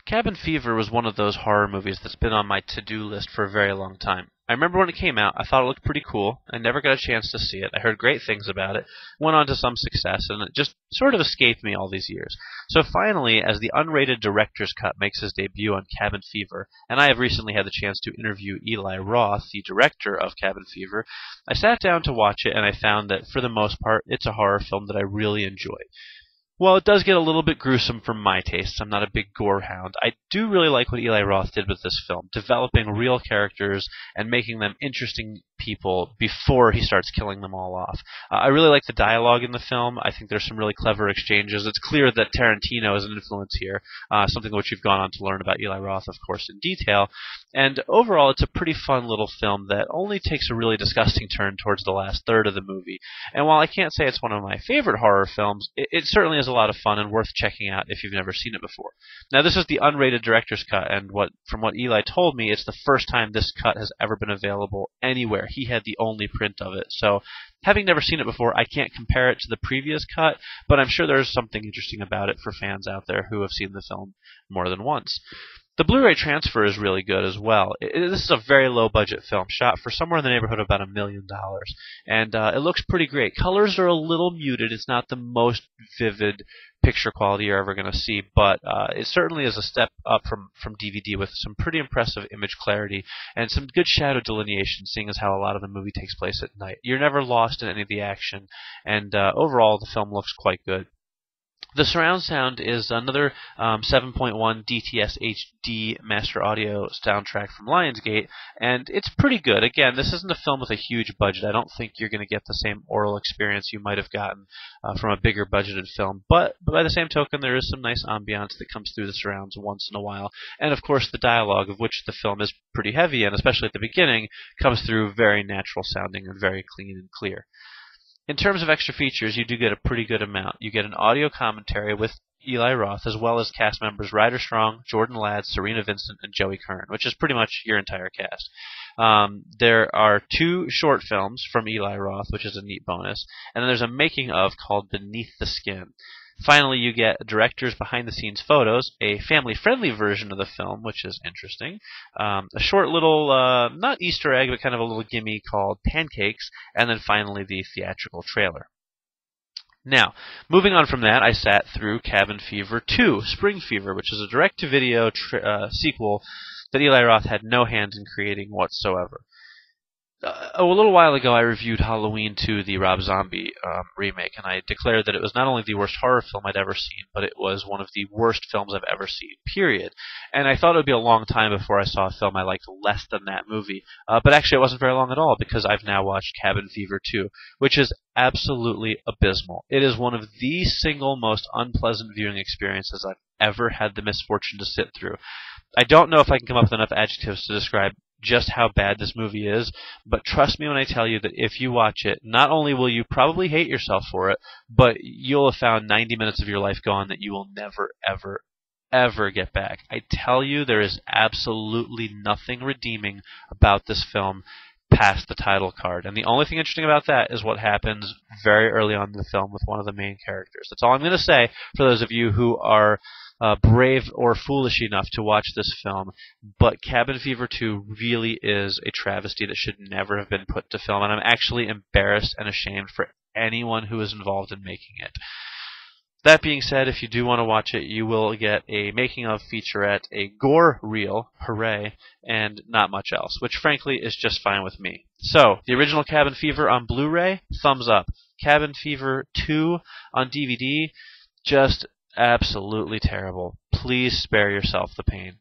Cabin Fever was one of those horror movies that's been on my to-do list for a very long time. I remember when it came out, I thought it looked pretty cool. I never got a chance to see it. I heard great things about it, went on to some success, and it just sort of escaped me all these years. So finally, as the unrated director's cut makes his debut on Cabin Fever, and I have recently had the chance to interview Eli Roth, the director of Cabin Fever, I sat down to watch it and I found that for the most part, it's a horror film that I really enjoy. Well, it does get a little bit gruesome for my tastes. I'm not a big gore hound. I do really like what Eli Roth did with this film, developing real characters and making them interesting people before he starts killing them all off. I really like the dialogue in the film. I think there's some really clever exchanges. It's clear that Tarantino is an influence here, something which you've gone on to learn about Eli Roth, of course, in detail. And overall, it's a pretty fun little film that only takes a really disgusting turn towards the last third of the movie. And while I can't say it's one of my favorite horror films, it certainly is a lot of fun and worth checking out if you've never seen it before. Now, this is the unrated director's cut, and from what Eli told me, it's the first time this cut has ever been available anywhere. He had the only print of it. So, having never seen it before, I can't compare it to the previous cut, but I'm sure there's something interesting about it for fans out there who have seen the film more than once. The Blu-ray transfer is really good as well. This is a very low-budget film, shot for somewhere in the neighborhood of about $1 million, and it looks pretty great. Colors are a little muted. It's not the most vivid picture quality you're ever going to see, but it certainly is a step up from DVD with some pretty impressive image clarity and some good shadow delineation, seeing as how a lot of the movie takes place at night. You're never lost in any of the action, and overall the film looks quite good. The surround sound is another 7.1 DTS HD master audio soundtrack from Lionsgate, and it's pretty good. Again, this isn't a film with a huge budget. I don't think you're going to get the same aural experience you might have gotten from a bigger budgeted film, but by the same token, there is some nice ambiance that comes through the surrounds once in a while, and of course the dialogue, of which the film is pretty heavy, and especially at the beginning, comes through very natural sounding and very clean and clear. In terms of extra features, you do get a pretty good amount. You get an audio commentary with Eli Roth, as well as cast members Ryder Strong, Jordan Ladd, Serena Vincent, and Joey Kern, which is pretty much your entire cast. There are 2 short films from Eli Roth, which is a neat bonus, and then there's a making of called Beneath the Skin. Finally, you get director's behind-the-scenes photos, a family-friendly version of the film, which is interesting, a short little, not Easter egg, but kind of a little gimme called Pancakes, and then finally the theatrical trailer. Now, moving on from that, I sat through Cabin Fever 2, Spring Fever, which is a direct-to-video sequel that Eli Roth had no hand in creating whatsoever. A little while ago, I reviewed Halloween 2, the Rob Zombie remake, and I declared that it was not only the worst horror film I'd ever seen, but it was one of the worst films I've ever seen, period. And I thought it would be a long time before I saw a film I liked less than that movie. But actually, it wasn't very long at all, because I've now watched Cabin Fever 2, which is absolutely abysmal. It is one of the single most unpleasant viewing experiences I've ever had the misfortune to sit through. I don't know if I can come up with enough adjectives to describe just how bad this movie is, but trust me when I tell you that if you watch it, not only will you probably hate yourself for it, but you'll have found 90 minutes of your life gone that you will never, ever, ever get back. I tell you, there is absolutely nothing redeeming about this film past the title card. And the only thing interesting about that is what happens very early on in the film with one of the main characters. That's all I'm going to say for those of you who are brave or foolish enough to watch this film, but Cabin Fever 2 really is a travesty that should never have been put to film, and I'm actually embarrassed and ashamed for anyone who is involved in making it. That being said, if you do want to watch it, you will get a making-of featurette, a gore reel, hooray, and not much else, which frankly is just fine with me. So, the original Cabin Fever on Blu-ray, thumbs up. Cabin Fever 2 on DVD, just absolutely terrible. Please spare yourself the pain.